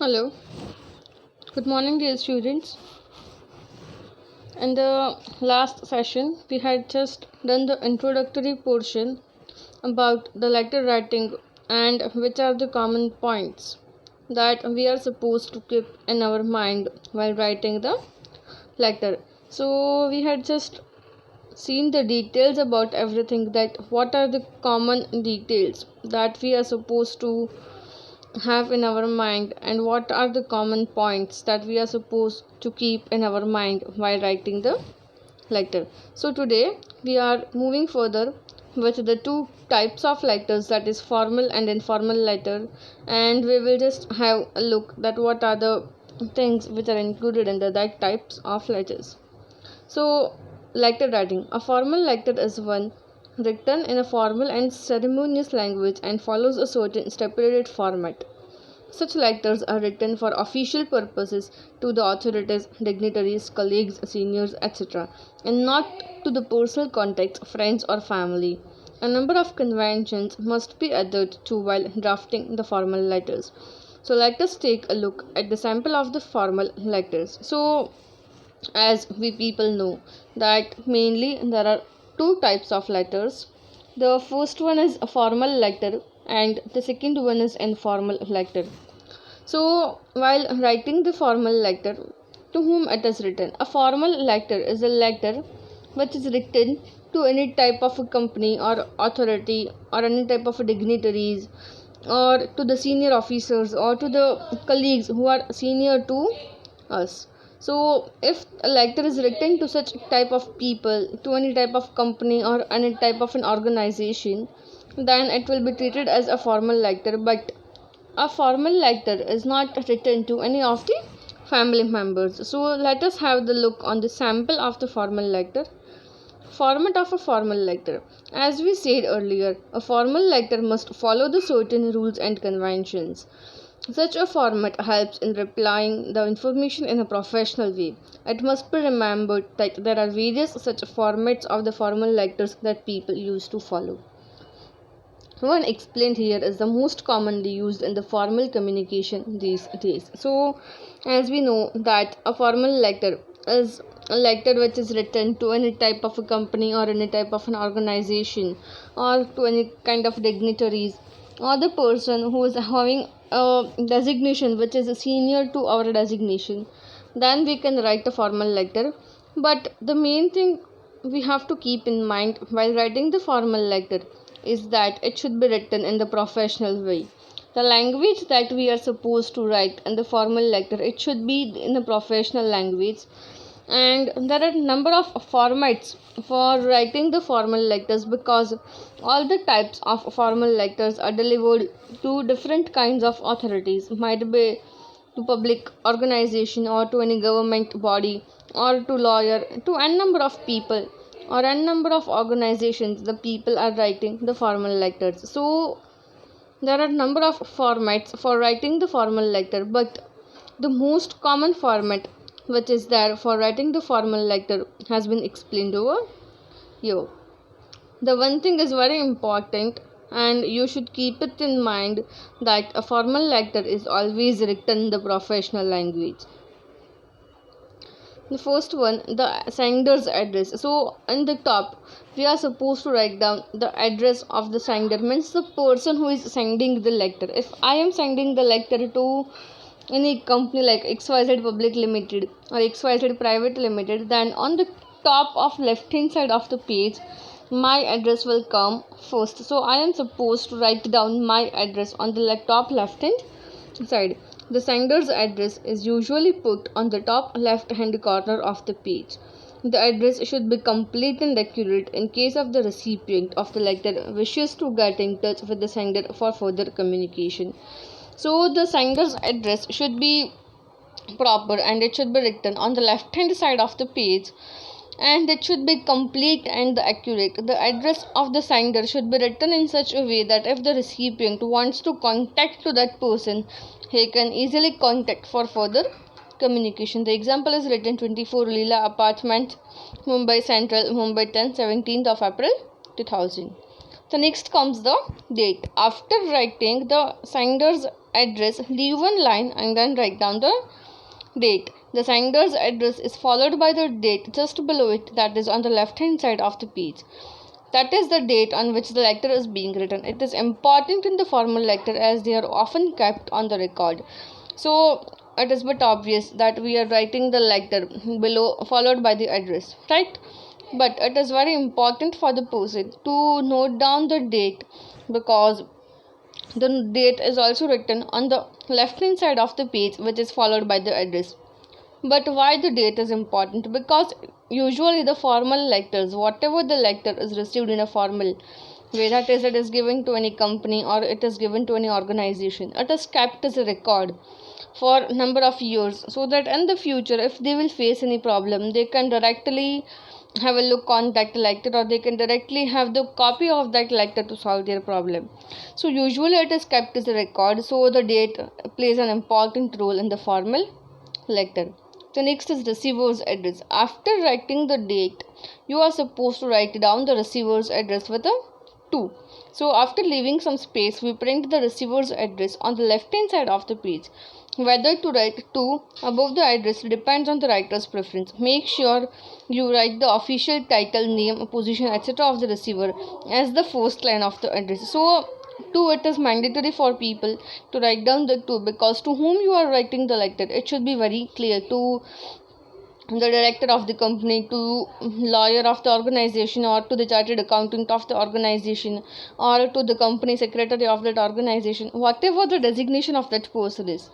Hello, good morning, dear students. In the last session, we had just done the introductory portion about the letter writing and which are the common points that we are supposed to keep in our mind while writing the letter. So, we had just seen the details about everything, that what are the common details that we are supposed to have in our mind and what are the common points that we are supposed to keep in our mind while writing the letter. So today we are moving further with the two types of letters, that is formal and informal letter, and we will just have a look that what are the things which are included in the that types of letters. So, letter writing. A formal letter is one written in a formal and ceremonious language and follows a certain stipulated format. Such letters are written for official purposes to the authorities, dignitaries, colleagues, seniors, etc., and not to the personal contacts, friends, or family. A number of conventions must be adhered to while drafting the formal letters. So, let us take a look at the sample of the formal letters. So, as we people know that mainly there are two types of letters. The first one is a formal letter and the second one is informal letter. So while writing the formal letter, to whom it is written? A formal letter is a letter which is written to any type of a company or authority or any type of dignitaries, or to the senior officers or to the colleagues who are senior to us. So if a letter is written to such type of people, to any type of company or any type of an organization, then it will be treated as a formal letter. But a formal letter is not written to any of the family members. So let us have the look on the sample of the formal letter. Format of a formal letter. As we said earlier, a formal letter must follow the certain rules and conventions. Such a format helps in replying the information in a professional way. It must be remembered that there are various such formats of the formal letters that people used to follow. One explained here is the most commonly used in the formal communication these days. So, as we know that a formal letter is a letter which is written to any type of a company or any type of an organization or to any kind of dignitaries or the person who is having a designation which is senior to our designation, then we can write a formal letter. But the main thing we have to keep in mind while writing the formal letter is that it should be written in the professional way. The language that we are supposed to write in the formal letter, it should be in a professional language. And there are number of formats for writing the formal letters, because all the types of formal letters are delivered to different kinds of authorities, might be to public organization or to any government body or to lawyer, to n number of people or n number of organizations. The people are writing the formal letters. So there are number of formats for writing the formal letter, but the most common format which is there for writing the formal letter has been explained over here. The one thing is very important, and you should keep it in mind, that a formal letter is always written in the professional language. The first one, the sender's address. So in the top, we are supposed to write down the address of the sender, means the person who is sending the letter. If I am sending the letter to any company like XYZ Public Limited or XYZ Private Limited, then on the top of left hand side of the page, my address will come first. So I am supposed to write down my address on the top left hand side. The sender's address is usually put on the top left hand corner of the page. The address should be complete and accurate in case of the recipient of the letter wishes to get in touch with the sender for further communication. So the sender's address should be proper and it should be written on the left hand side of the page, and it should be complete and accurate. The address of the sender should be written in such a way that if the recipient wants to contact to that person, he can easily contact for further communication. The example is written 24 Leela Apartment, Mumbai Central, Mumbai 10, 17th of April 2000. So next comes the date. After writing the sender's address, leave one line and then write down the date. The sender's address is followed by the date just below it, that is on the left hand side of the page. That is the date on which the letter is being written. It is important in the formal letter as they are often kept on the record. So it is but obvious that we are writing the letter below followed by the address, right? But it is very important for the person to note down the date, because the date is also written on the left hand side of the page, which is followed by the address. But why the date is important? Because usually the formal letters, whatever the letter is received in a formal way, that is, it is given to any company or it is given to any organization, it is kept as a record for number of years, so that in the future if they will face any problem, they can directly have a look on that letter, or they can directly have the copy of that letter to solve their problem. So usually it is kept as a record, so the date plays an important role in the formal letter. The next is receiver's address. After writing the date, you are supposed to write down the receiver's address with a 2. So after leaving some space, we print the receiver's address on the left hand side of the page. Whether to write 2 above the address depends on the writer's preference. Make sure you write the official title, name, position, etc. of the receiver as the first line of the address. So 2, it is mandatory for people to write down the 2, because to whom you are writing the letter, it should be very clear to the director of the company, to lawyer of the organization, or to the chartered accountant of the organization, or to the company secretary of that organization, whatever the designation of that person is,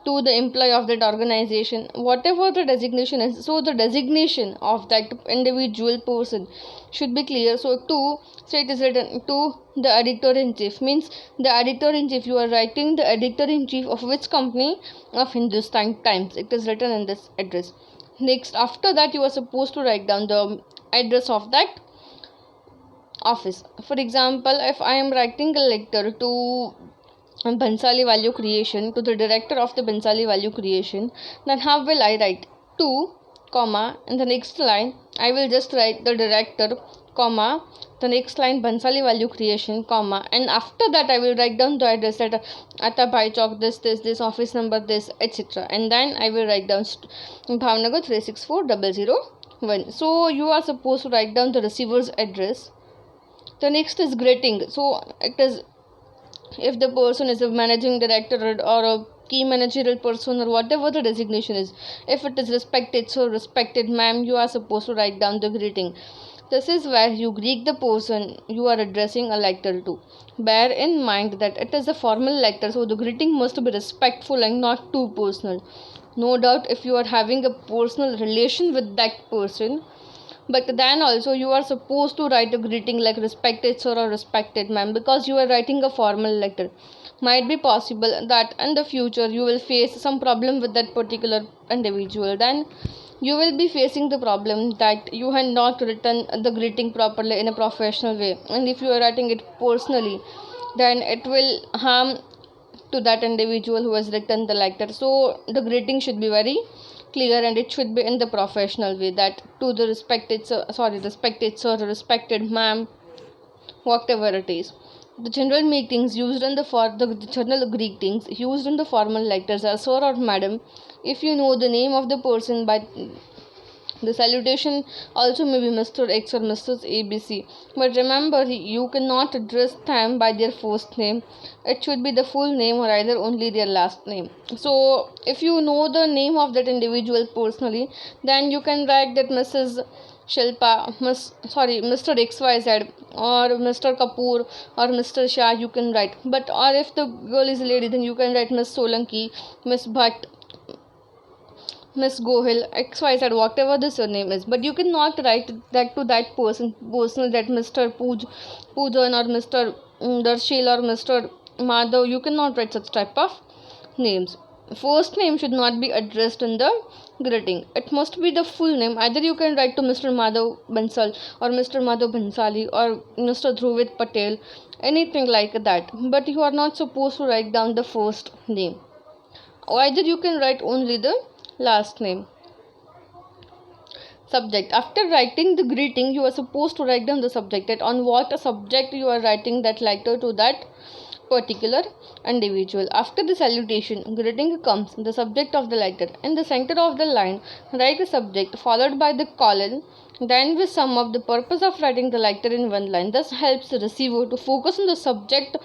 to the employee of that organization, whatever the designation is. So the designation of that individual person should be clear. So it is written to the editor-in-chief, means the editor-in-chief, you are writing the editor-in-chief of which company? Of Hindustan Times. It is written in this address. Next, after that, you are supposed to write down the address of that office. For example, if I am writing a letter to Bhansali Value Creation, to the director of the Bhansali Value Creation, then how will I write? 2, comma, in the next line I will just write the director, comma, the next line Bhansali Value Creation, comma, and after that I will write down the address that Atta Bhai Chowk, this office number, this, etc. And then I will write down Bhavnagar 364001. So you are supposed to write down the receiver's address. The next is greeting. So it is, if the person is a managing director or a key managerial person, or whatever the designation is, if it is respected, so respected ma'am, you are supposed to write down the greeting. This is where you greet the person you are addressing a letter to. Bear in mind that it is a formal letter, so the greeting must be respectful and not too personal. No doubt if you are having a personal relation with that person, but then also you are supposed to write a greeting like respected sir or respected ma'am, because you are writing a formal letter. Might be possible that in the future you will face some problem with that particular individual, then you will be facing the problem that you had not written the greeting properly in a professional way, and if you are writing it personally, then it will harm to that individual who has written the letter. So the greeting should be very clear and it should be in the professional way, that to the respected sir, respected ma'am, whatever it is. The general meetings used in the general greetings used in the formal letters are sir or madam. If you know the name of the person by the salutation, also may be Mr. X or Mrs. ABC. But remember, you cannot address them by their first name. It should be the full name or either only their last name. So, if you know the name of that individual personally, then you can write that Mrs. Shilpa, Mr. XYZ, or Mr. Kapoor, or Mr. Shah, you can write. But, or if the girl is a lady, then you can write Miss Solanki, Miss Bhatt, Miss Gohil, XYZ, whatever the surname is. But you cannot write that to that person personally, that Mr. Poojan or Mr. Darshil or Mr. Madhav. You cannot write such type of names. First name should not be addressed in the greeting. It must be the full name. Either you can write to Mr. Madhav Bansal or Mr. Madhav Bansali or Mr. Dhruvit Patel, anything like that. But you are not supposed to write down the first name. Or either you can write only the last name. subject. After writing the greeting, you are supposed to write down the subject, that on what subject you are writing that letter to that particular individual. After the salutation, greeting comes the subject of the letter. In the center of the line, write the subject followed by the colon. Then we sum up the purpose of writing the letter in one line. This helps the receiver to focus on the subject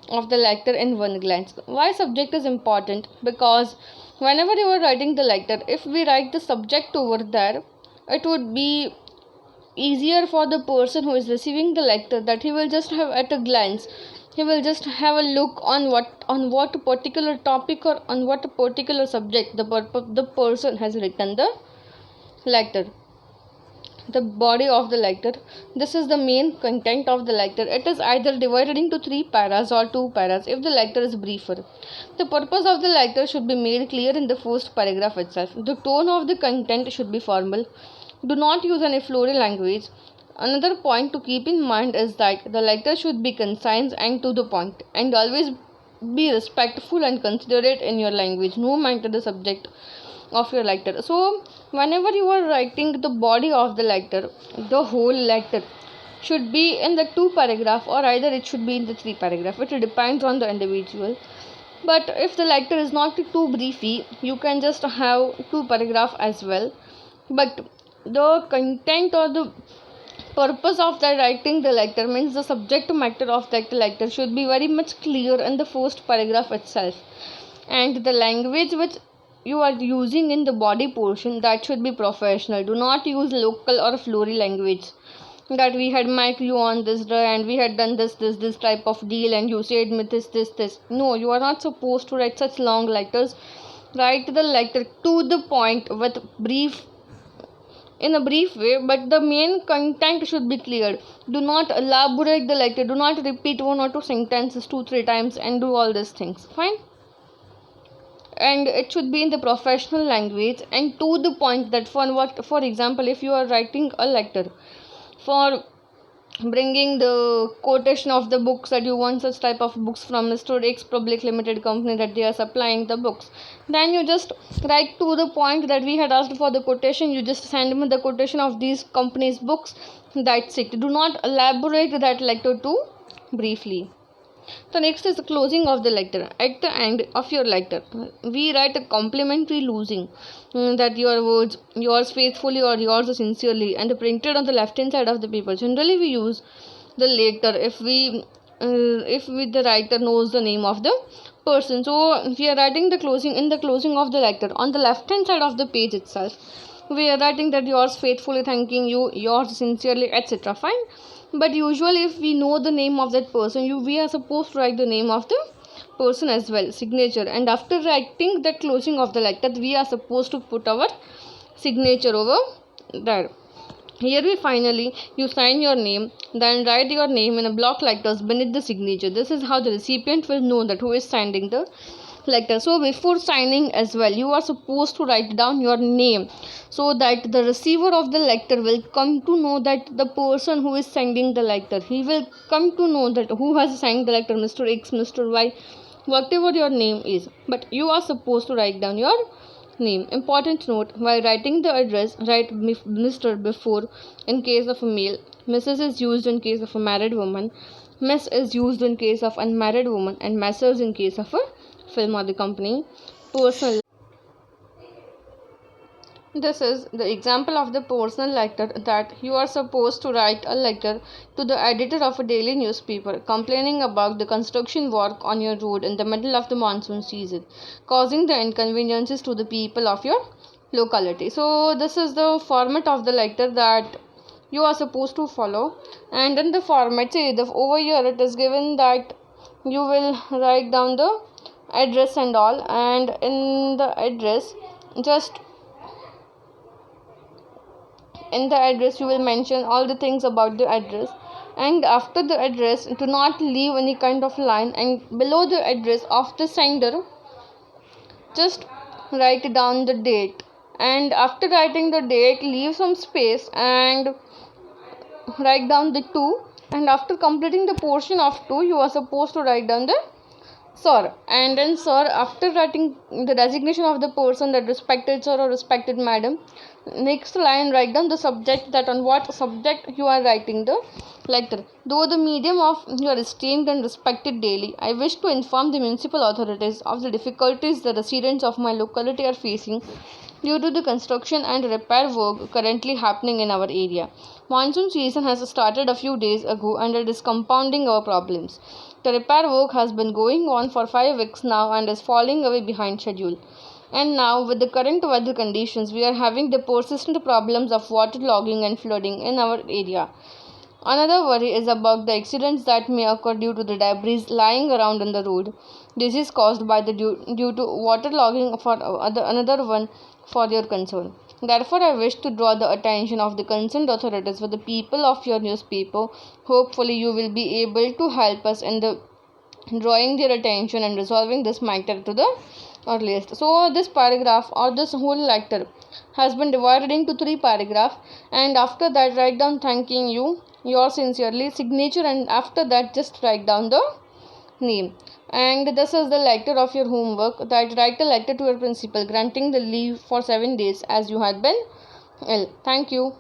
of the letter in one glance. Why subject is important? Because whenever you are writing the letter, if we write the subject over there, it would be easier for the person who is receiving the letter, that he will just have at a glance, he will just have a look on what particular topic or on what particular subject the person has written the letter. The body of the letter, this is the main content of the letter. It is either divided into 3 paras or 2 paras if the letter is briefer. The purpose of the letter should be made clear in the first paragraph itself. The tone of the content should be formal. Do not use any florid language. Another point to keep in mind is that the letter should be concise and to the point, and always be respectful and considerate in your language, no matter the subject of your letter. So whenever you are writing the body of the letter, the whole letter should be in the 2 paragraph, or either it should be in the 3 paragraph. It depends on the individual. But if the letter is not too briefy, you can just have 2 paragraph as well. But the content or the purpose of the writing the letter, means the subject matter of that letter, should be very much clear in the first paragraph itself. And the language which you are using in the body portion, that should be professional. Do not use local or florid language, that we had met you on this day and we had done this type of deal and you said me this. No, you are not supposed to write such long letters. Write the letter to the point with in a brief way, but the main content should be clear. Do not elaborate the letter. Do not repeat 1 or 2 sentences 2-3 times and do all these things. Fine. And it should be in the professional language and to the point. That for example, if you are writing a letter for bringing the quotation of the books, that you want such type of books from Mr. X Public Limited Company, that they are supplying the books, then you just write to the point that we had asked for the quotation. You just send me the quotation of these companies' books. That's it. Do not elaborate that letter too briefly. So next is the closing of the letter. At the end of your letter, we write a complimentary losing, that your words, yours faithfully or yours sincerely, and printed on the left hand side of the paper. Generally we use the letter if the writer knows the name of the person. So we are writing the closing of the letter on the left hand side of the page itself. We are writing that yours faithfully thanking you, yours sincerely, etc. Fine. But usually if we know the name of that person, we are supposed to write the name of the person as well, signature. And after writing that closing of the letter, we are supposed to put our signature over there. Here we finally, you sign your name, then write your name in a block letters beneath the signature. This is how the recipient will know that who is signing the letter. So before signing as well, you are supposed to write down your name, so that the receiver of the letter will come to know that the person who is sending the letter, he will come to know that who has signed the letter, Mr. X, Mr. Y, whatever your name is. But you are supposed to write down your name. Important note: while writing the address, write Mr. before in case of a male, Mrs. is used in case of a married woman, Miss is used in case of unmarried woman, and Messrs in case of a film or the company. Personal. This is the example of the personal letter, that you are supposed to write a letter to the editor of a daily newspaper complaining about the construction work on your road in the middle of the monsoon season, causing the inconveniences to the people of your locality. So this is the format of the letter that you are supposed to follow. And in the format, see, over here it is given that you will write down the address and all, and in the address you will mention all the things about the address. And after the address, do not leave any kind of line, and below the address of the sender, just write down the date. And after writing the date, leave some space and write down the 2. And after completing the portion of 2, you are supposed to write down the Sir. And then, sir, after writing the designation of the person, that respected sir or respected madam, next line write down the subject, that on what subject you are writing the letter. Though the medium of you are esteemed and respected daily, I wish to inform the municipal authorities of the difficulties the residents of my locality are facing due to the construction and repair work currently happening in our area. Monsoon season has started a few days ago and it is compounding our problems. The repair work has been going on for 5 weeks now and is falling away behind schedule. And now, with the current weather conditions, we are having the persistent problems of water logging and flooding in our area. Another worry is about the accidents that may occur due to the debris lying around on the road. This is caused by the due to water logging for another one for your concern. Therefore, I wish to draw the attention of the concerned authorities for the people of your newspaper. Hopefully, you will be able to help us in the drawing their attention and resolving this matter to the earliest. So, this paragraph or this whole letter has been divided into 3 paragraphs, and after that, write down thanking you, yours sincerely, signature, and after that, just write down the name. And this is the letter of your homework, that write a letter to your principal granting the leave for 7 days as you had been ill. Thank you.